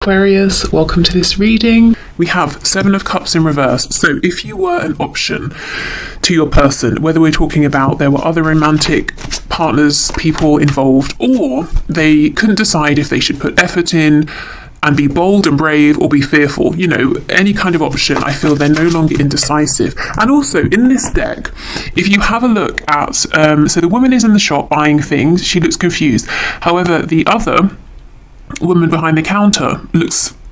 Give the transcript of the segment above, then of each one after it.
Aquarius, welcome to this reading. We have Seven of Cups in reverse. So if you were an option to your person, whether we're talking about there were other romantic partners, people involved, or they couldn't decide if they should put effort in and be bold and brave or be fearful, you know, any kind of option, I feel they're no longer indecisive. And also in this deck, if you have a look at, so the woman is in the shop buying things, she looks confused. However, the other woman behind the counter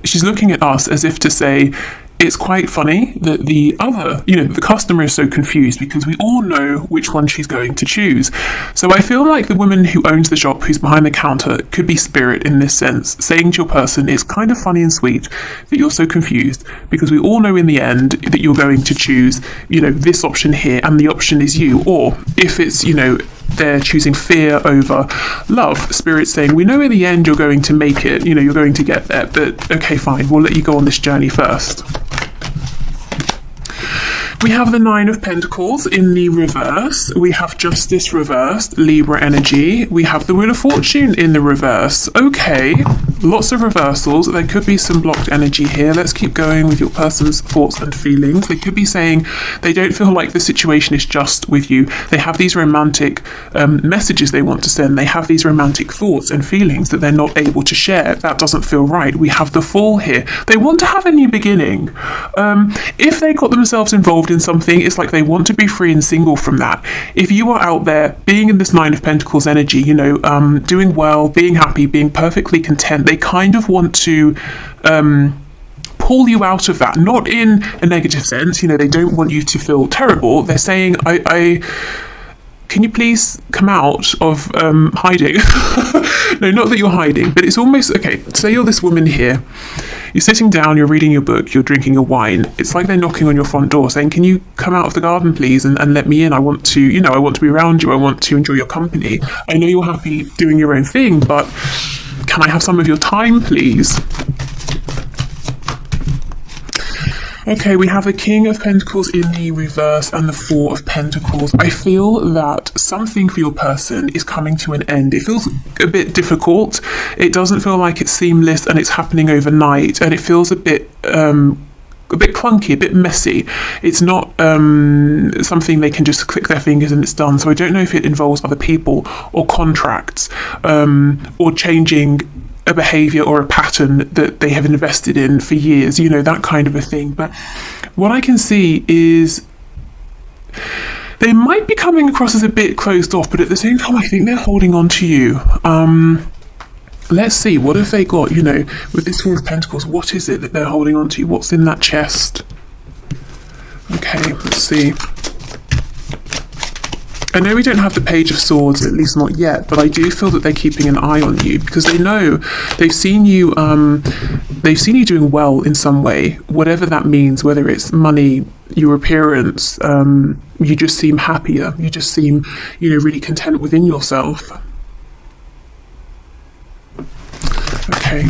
she's looking at us as if to say, it's quite funny that the other, the customer is so confused because we all know which one she's going to choose. So I feel like the woman who owns the shop, who's behind the counter, could be spirit in this sense, saying to your person, it's kind of funny and sweet that you're so confused because we all know in the end that you're going to choose, this option here and the option is you. Or if it's, they're choosing fear over love, spirit's saying, we know in the end you're going to make it, you're going to get there, but okay, fine, we'll let you go on this journey first. We have the Nine of Pentacles in the reverse. We have Justice reversed, Libra energy. We have the Wheel of Fortune in the reverse. Okay, lots of reversals. There could be some blocked energy here. Let's keep going with your person's thoughts and feelings. They could be saying they don't feel like the situation is just with you. They have these romantic messages they want to send. They have these romantic thoughts and feelings that they're not able to share. That doesn't feel right. We have the Fool here. They want to have a new beginning. If they got themselves involved in something, it's like they want to be free and single from that. If you are out there being in this Nine of Pentacles energy, doing well, being happy, being perfectly content, they kind of want to pull you out of that, not in a negative sense. They don't want you to feel terrible. They're saying, I can you please come out of hiding? No, not that you're hiding, but it's almost, okay, say you're this woman here, you're sitting down, you're reading your book, you're drinking your wine. It's like they're knocking on your front door saying, can you come out of the garden, please, and let me in? I want to, I want to be around you. I want to enjoy your company. I know you're happy doing your own thing, but can I have some of your time, please? Okay, we have the King of Pentacles in the reverse and the Four of Pentacles. I feel that something for your person is coming to an end. It feels a bit difficult. It doesn't feel like it's seamless and it's happening overnight, and it feels a bit clunky, a bit messy. It's not something they can just click their fingers and it's done. So I don't know if it involves other people or contracts or changing a behavior or a pattern that they have invested in for years, that kind of a thing. But what I can see is they might be coming across as a bit closed off, but at the same time, I think they're holding on to you. Let's see, what have they got, with this Four of Pentacles? What is it that they're holding on to? What's in that chest? Okay, let's see. I know we don't have the Page of Swords, at least not yet, but I do feel that they're keeping an eye on you because they know they've seen you doing well in some way, whatever that means, whether it's money, your appearance, you just seem happier, you just seem, really content within yourself. Okay.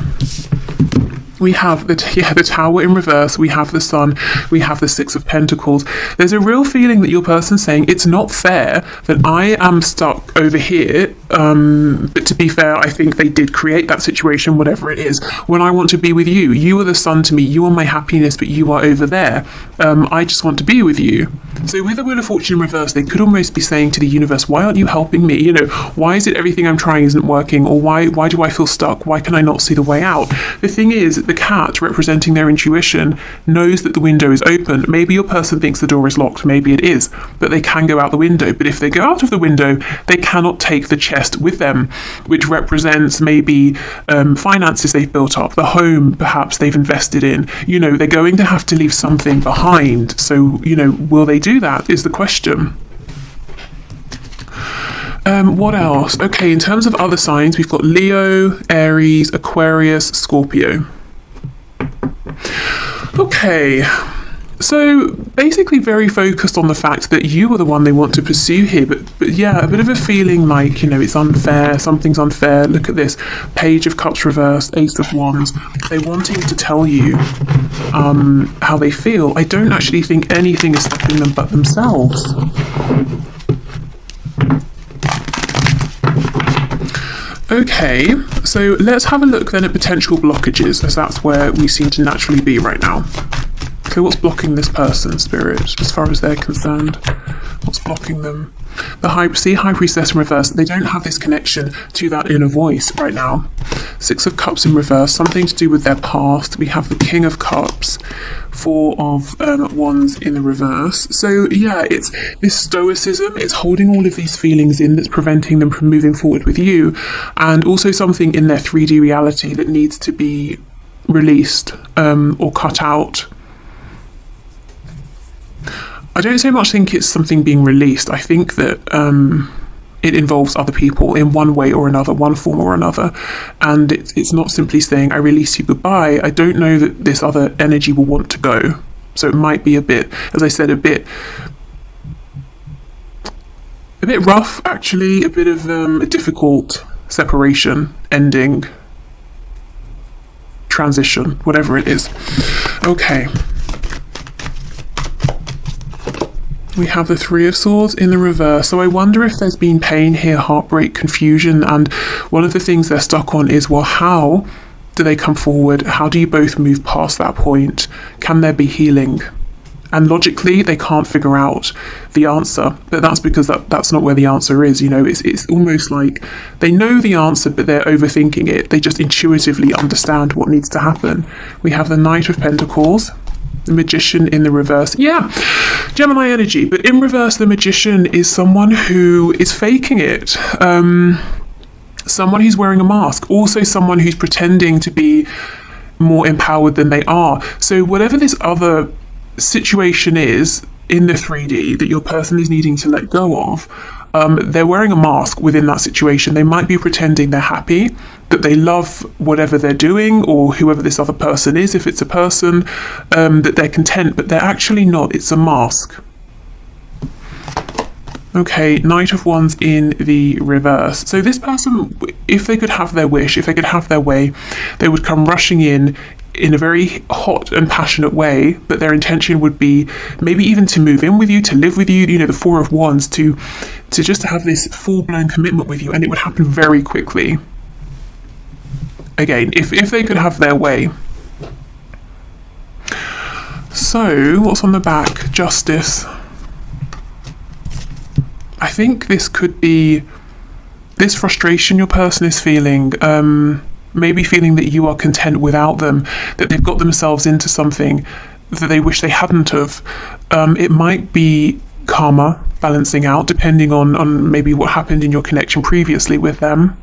We have the Tower in reverse, we have the Sun, we have the Six of Pentacles. There's a real feeling that your person's saying, it's not fair that I am stuck over here, but to be fair, I think they did create that situation, whatever it is, when I want to be with you. You are the sun to me, you are my happiness, but you are over there. I just want to be with you. So with the Wheel of Fortune in reverse, they could almost be saying to the universe, why aren't you helping me? Why is it everything I'm trying isn't working? Or why do I feel stuck? Why can I not see the way out? The thing is, the cat, representing their intuition, knows that the window is open. Maybe your person thinks the door is locked, maybe it is, but they can go out the window. But if they go out of the window, they cannot take the chest with them, which represents maybe finances they've built up, the home perhaps they've invested in. They're going to have to leave something behind. So, will they do that is the question. What else? Okay, in terms of other signs, we've got Leo, Aries, Aquarius, Scorpio. Okay, so basically very focused on the fact that you are the one they want to pursue here, but yeah, a bit of a feeling like, it's unfair, something's unfair. Look at this, Page of Cups reversed, Ace of Wands. They're wanting to tell you how they feel. I don't actually think anything is stopping them but themselves. Okay, so let's have a look then at potential blockages, as that's where we seem to naturally be right now. So what's blocking this person, Spirit, as far as they're concerned? What's blocking them? The High Priestess in reverse, they don't have this connection to that inner voice right now. Six of Cups in reverse, something to do with their past. We have the King of Cups, Four of Wands in the reverse. So yeah, it's this stoicism, it's holding all of these feelings in that's preventing them from moving forward with you, and also something in their 3D reality that needs to be released or cut out. I don't so much think it's something being released. I think that it involves other people in one way or another, one form or another. And it's not simply saying, I release you, goodbye. I don't know that this other energy will want to go. So it might be a bit, as I said, a bit rough, actually, a bit of a difficult separation, ending, transition, whatever it is. Okay. We have the Three of Swords in the reverse. So I wonder if there's been pain here, heartbreak, confusion, and one of the things they're stuck on is, well, how do they come forward? How do you both move past that point? Can there be healing? And logically, they can't figure out the answer, but that's because that's not where the answer is. You know, it's almost like they know the answer, but they're overthinking it. They just intuitively understand what needs to happen. We have the Knight of Pentacles, the Magician in the reverse. Yeah, Gemini energy, but in reverse, the Magician is someone who is faking it. Someone who's wearing a mask, also someone who's pretending to be more empowered than they are. So whatever this other situation is in the 3D that your person is needing to let go of, they're wearing a mask within that situation. They might be pretending they're happy, that they love whatever they're doing, or whoever this other person is, if it's a person, that they're content, but they're actually not. It's a mask. Okay, Knight of Wands in the reverse. So this person, if they could have their wish, if they could have their way, they would come rushing in a very hot and passionate way, but their intention would be maybe even to move in with you, to live with you, you know, the Four of Wands, to just have this full-blown commitment with you, and it would happen very quickly. Again, if they could have their way. So, what's on the back? Justice. I think this could be this frustration your person is feeling, maybe feeling that you are content without them, that they've got themselves into something that they wish they hadn't have. It might be karma balancing out, depending on maybe what happened in your connection previously with them.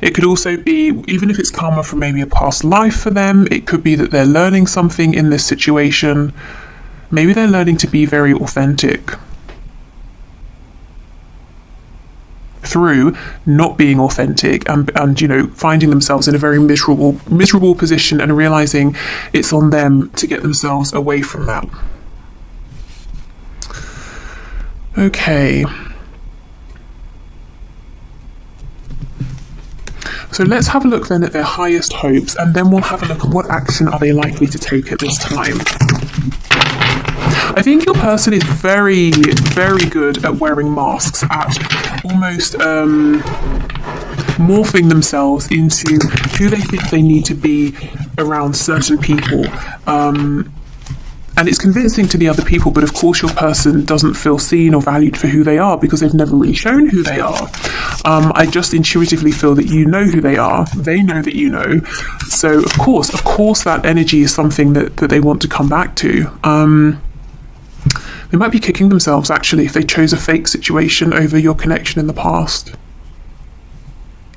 It could also be, even if it's karma from maybe a past life for them, it could be that they're learning something in this situation. Maybe they're learning to be very authentic through not being authentic and you know, finding themselves in a very miserable position and realizing it's on them to get themselves away from that. Okay. So let's have a look then at their highest hopes, and then we'll have a look at what action are they likely to take at this time. I think your person is very, very good at wearing masks, at almost morphing themselves into who they think they need to be around certain people. And it's convincing to the other people, but of course your person doesn't feel seen or valued for who they are because they've never really shown who they are. I just intuitively feel that you know who they are. They know that you know. So of course that energy is something that they want to come back to. They might be kicking themselves, actually, if they chose a fake situation over your connection in the past.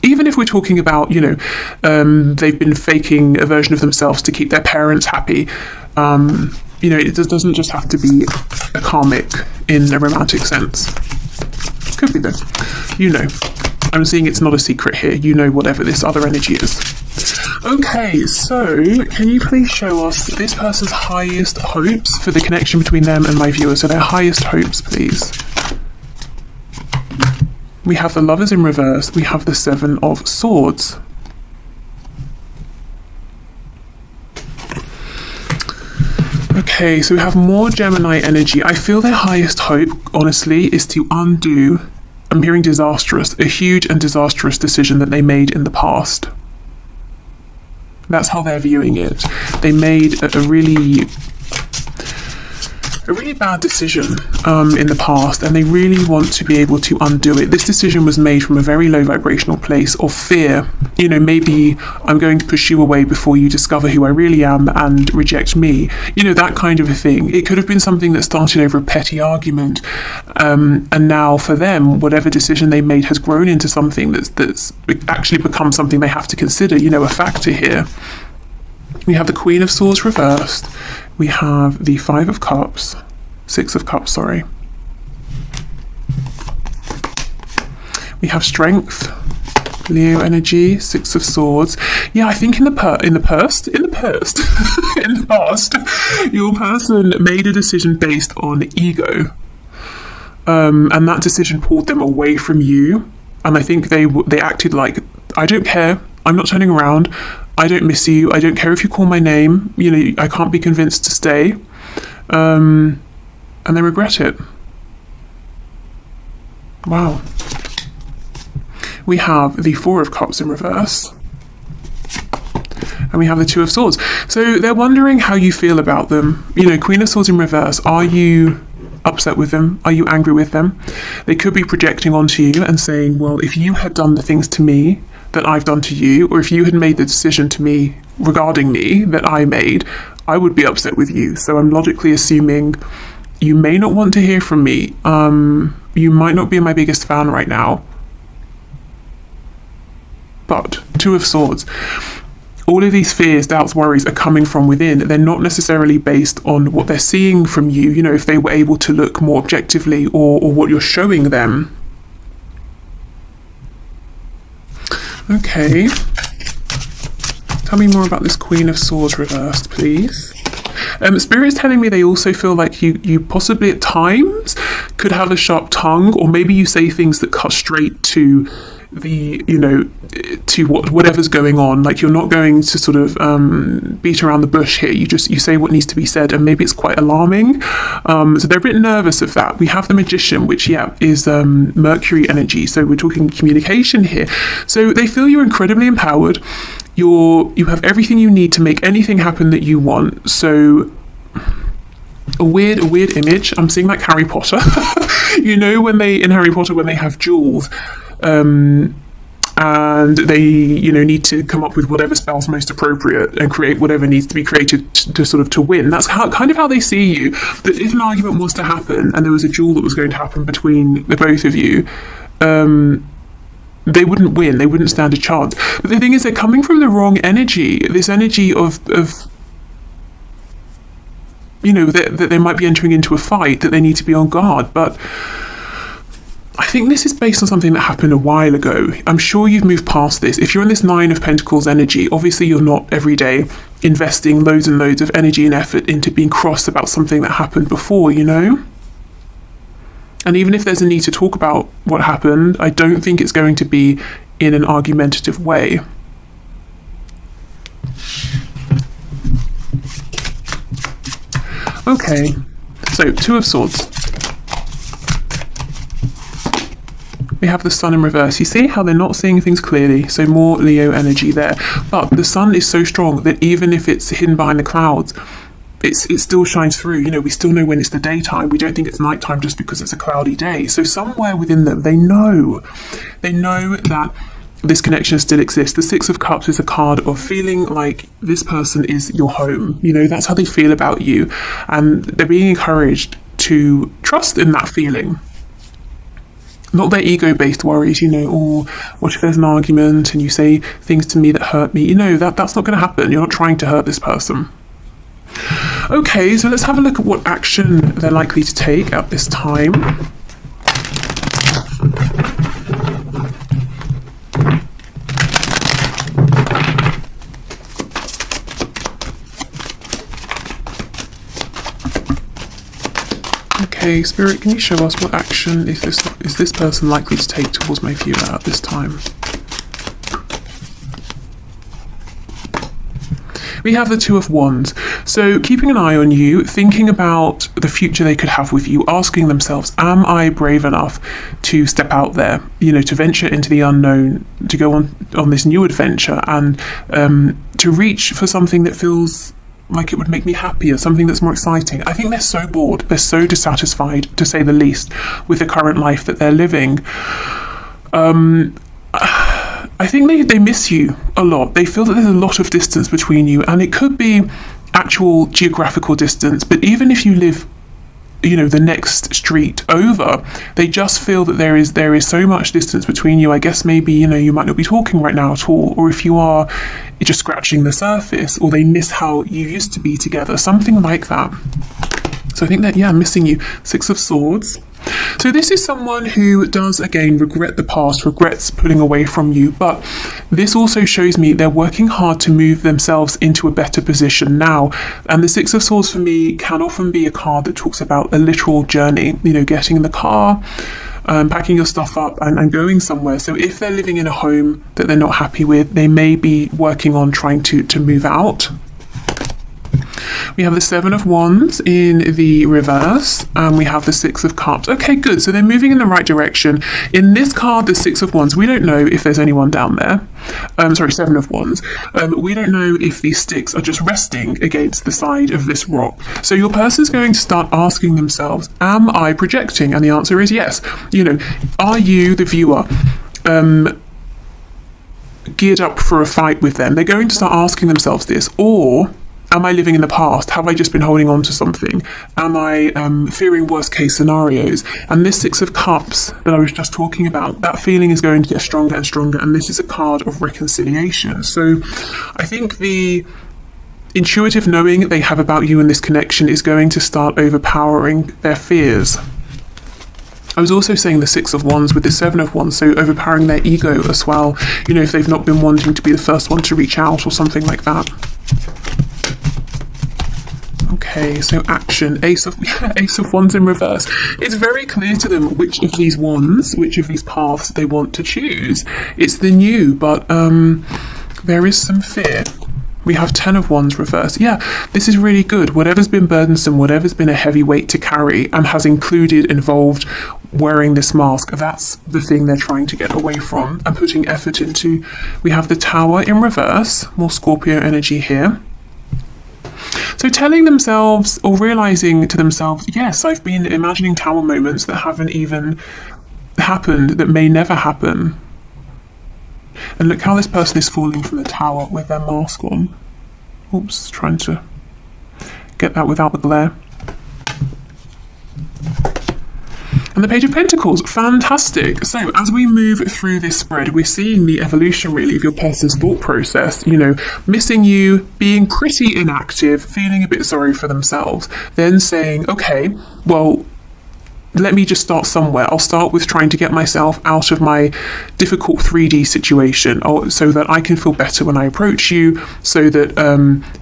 Even if we're talking about, you know, they've been faking a version of themselves to keep their parents happy. You know, it doesn't just have to be a karmic in a romantic sense. Could be though. You know. I'm seeing it's not a secret here. You know whatever this other energy is. Okay, so can you please show us this person's highest hopes for the connection between them and my viewers? So their highest hopes, please. We have the Lovers in reverse. We have the Seven of Swords. Okay, so we have more Gemini energy. I feel their highest hope, honestly, is to undo I'm hearing disastrous, a huge and disastrous decision that they made in the past. That's how they're viewing it. They made a really bad decision in the past, and they really want to be able to undo it. This decision was made from a very low vibrational place of fear. You know, maybe I'm going to push you away before you discover who I really am and reject me. You know, that kind of a thing. It could have been something that started over a petty argument, and now for them, whatever decision they made has grown into something that's actually become something they have to consider, you know, a factor here. We have the Queen of Swords reversed. We have the Five of Cups, Six of Cups, sorry. We have Strength, Leo energy, Six of Swords. Yeah, I think in the past, your person made a decision based on ego, and that decision pulled them away from you. And I think they acted like, I don't care. I'm not turning around. I don't miss you. I don't care if you call my name. You know, I can't be convinced to stay. And they regret it. Wow. We have the Four of Cups in reverse. And we have the Two of Swords. So they're wondering how you feel about them. You know, Queen of Swords in reverse. Are you upset with them? Are you angry with them? They could be projecting onto you and saying, well, if you had done the things to me that I've done to you, or if you had made the decision to me regarding me that I made, I would be upset with you. So I'm logically assuming you may not want to hear from me. You might not be my biggest fan right now. But Two of Swords. All of these fears, doubts, worries are coming from within. They're not necessarily based on what they're seeing from you, you know, if they were able to look more objectively, or what you're showing them. Okay. Tell me more about this Queen of Swords reversed, please. Spirit is telling me they also feel like you possibly at times could have a sharp tongue, or maybe you say things that cut straight to the, you know, to whatever's going on. Like, you're not going to sort of beat around the bush here. You say what needs to be said, and maybe it's quite alarming. So they're a bit nervous of that. We have the Magician, which is Mercury energy. So we're talking communication here. So they feel you're incredibly empowered. You have everything you need to make anything happen that you want. So a weird image. I'm seeing like Harry Potter. You know, in Harry Potter, when they have jewels, and they, you know, need to come up with whatever spell's most appropriate and create whatever needs to be created to win. That's kind of how they see you. That if an argument was to happen and there was a duel that was going to happen between the both of you, they wouldn't win. They wouldn't stand a chance. But the thing is, they're coming from the wrong energy. This energy of you know, that they might be entering into a fight, that they need to be on guard. But I think this is based on something that happened a while ago. I'm sure you've moved past this. If you're in this Nine of Pentacles energy, obviously you're not every day investing loads and loads of energy and effort into being cross about something that happened before, you know? And even if there's a need to talk about what happened, I don't think it's going to be in an argumentative way. Okay, so Two of Swords. We have the Sun in reverse. You see how they're not seeing things clearly, so more Leo energy there. But the Sun is so strong that even if it's hidden behind the clouds, it still shines through. You know, we still know when it's the daytime. We don't think it's nighttime just because it's a cloudy day. So somewhere within them, they know that this connection still exists. The Six of Cups is a card of feeling like this person is your home. You know, that's how they feel about you. And they're being encouraged to trust in that feeling. Not their ego-based worries, you know, or what if there's an argument and you say things to me that hurt me? You know, that's not going to happen. You're not trying to hurt this person. Okay, so let's have a look at what action they're likely to take at this time. Okay, Spirit, can you show us what action is this person likely to take towards my viewer at this time? We have the Two of Wands. So keeping an eye on you, thinking about the future they could have with you, asking themselves, am I brave enough to step out there, you know, to venture into the unknown, to go on this new adventure, and to reach for something that feels like it would make me happier, something that's more exciting. I think they're so bored, they're so dissatisfied, to say the least, with the current life that they're living. I think they miss you a lot. They feel that there's a lot of distance between you, and it could be actual geographical distance, but even if you live, you know, the next street over, they just feel that there is so much distance between you. I guess maybe, you know, you might not be talking right now at all, or if you are, you're just scratching the surface, or they miss how you used to be together, something like that. So I think that, yeah, missing you. Six of Swords. So this is someone who does, again, regret the past, regrets pulling away from you, but this also shows me they're working hard to move themselves into a better position now. And the Six of Swords for me can often be a card that talks about a literal journey, you know, getting in the car, packing your stuff up and going somewhere. So if they're living in a home that they're not happy with, they may be working on trying to move out. We have the Seven of Wands in the reverse, and we have the Six of Cups. Okay, good. So they're moving in the right direction. In this card, the Six of Wands, we don't know if there's anyone down there. Sorry, Seven of Wands. We don't know if these sticks are just resting against the side of this rock. So your person's going to start asking themselves, am I projecting? And the answer is yes. You know, are you, the viewer, geared up for a fight with them? They're going to start asking themselves this. Or am I living in the past? Have I just been holding on to something? Am I fearing worst case scenarios? And this Six of Cups that I was just talking about, that feeling is going to get stronger and stronger, and this is a card of reconciliation. So I think the intuitive knowing they have about you in this connection is going to start overpowering their fears. I was also saying the Six of Wands with the Seven of Wands, so overpowering their ego as well, you know, if they've not been wanting to be the first one to reach out or something like that. Okay, so action. Ace of Wands in reverse. It's very clear to them which of these wands, which of these paths they want to choose. It's the new, but there is some fear. We have Ten of Wands reverse. Yeah, this is really good. Whatever's been burdensome, whatever's been a heavy weight to carry and has involved wearing this mask, that's the thing they're trying to get away from and putting effort into. We have the Tower in reverse, more Scorpio energy here. So telling themselves or realizing to themselves, yes, I've been imagining tower moments that haven't even happened, that may never happen. And look how this person is falling from the tower with their mask on. Oops, trying to get that without the glare. And the Page of Pentacles, fantastic. So as we move through this spread, we're seeing the evolution really of your person's thought process, you know, missing you, being pretty inactive, feeling a bit sorry for themselves, then saying, okay, well, let me just start somewhere. I'll start with trying to get myself out of my difficult 3D situation, so that I can feel better when I approach you, so that,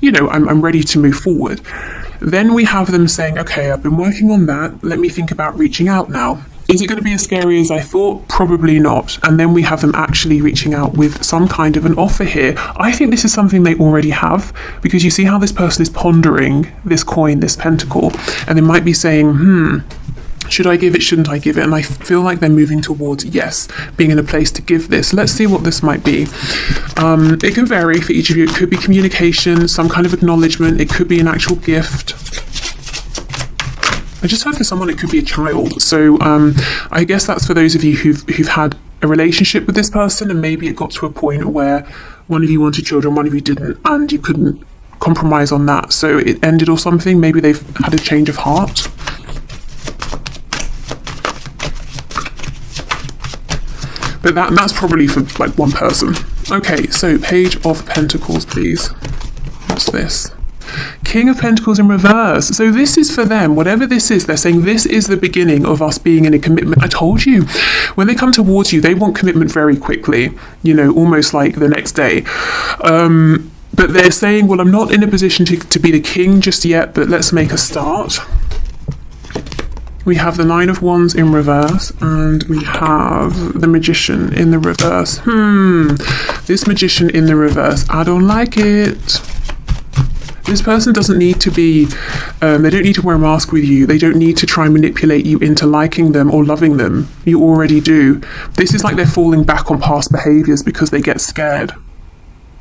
you know, I'm ready to move forward. Then we have them saying, okay, I've been working on that. Let me think about reaching out now. Is it going to be as scary as I thought? Probably not. And then we have them actually reaching out with some kind of an offer here. I think this is something they already have, because you see how this person is pondering this coin, this pentacle, and they might be saying, should I give it? Shouldn't I give it? And I feel like they're moving towards, yes, being in a place to give this. Let's see what this might be. It can vary for each of you. It could be communication, some kind of acknowledgement. It could be an actual gift. I just heard for someone it could be a child. So I guess that's for those of you who've had a relationship with this person, and maybe it got to a point where one of you wanted children, one of you didn't, and you couldn't compromise on that. So it ended or something. Maybe they've had a change of heart. But that's probably for like one person. Okay, so Page of Pentacles, please. What's this? King of Pentacles in reverse. So this is for them. Whatever this is, they're saying this is the beginning of us being in a commitment. I told you. When they come towards you, they want commitment very quickly. You know, almost like the next day. But they're saying, well, I'm not in a position to be the king just yet, but let's make a start. We have the Nine of Wands in reverse, and we have the Magician in the reverse. This Magician in the reverse, I don't like it. This person doesn't need to be, they don't need to wear a mask with you. They don't need to try and manipulate you into liking them or loving them. You already do. This is like they're falling back on past behaviours because they get scared.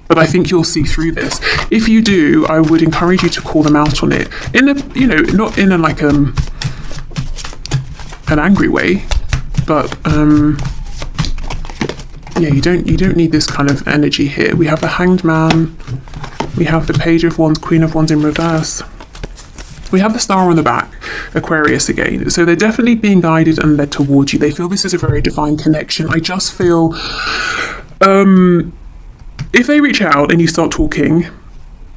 But I think you'll see through this. If you do, I would encourage you to call them out on it. In a, you know, not in a like an angry way, but yeah, you don't need this kind of energy here. We have the Hanged Man, we have the Page of Wands, Queen of Wands in reverse. We have the Star on the back, Aquarius again. So they're definitely being guided and led towards you. They feel this is a very divine connection. I just feel if they reach out and you start talking,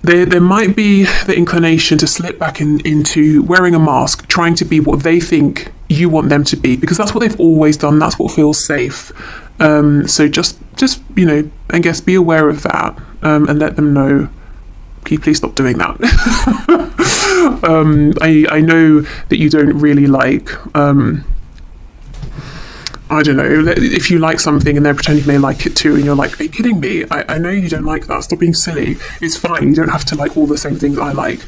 there might be the inclination to slip back into wearing a mask, trying to be what they think you want them to be, because that's what they've always done. That's what feels safe. So just you know, I guess be aware of that, and let them know, can you please stop doing that? I know that you don't really like, I don't know, if you like something and they're pretending they like it too, and you're like, are you kidding me? I know you don't like that. Stop being silly. It's fine. You don't have to like all the same things I like.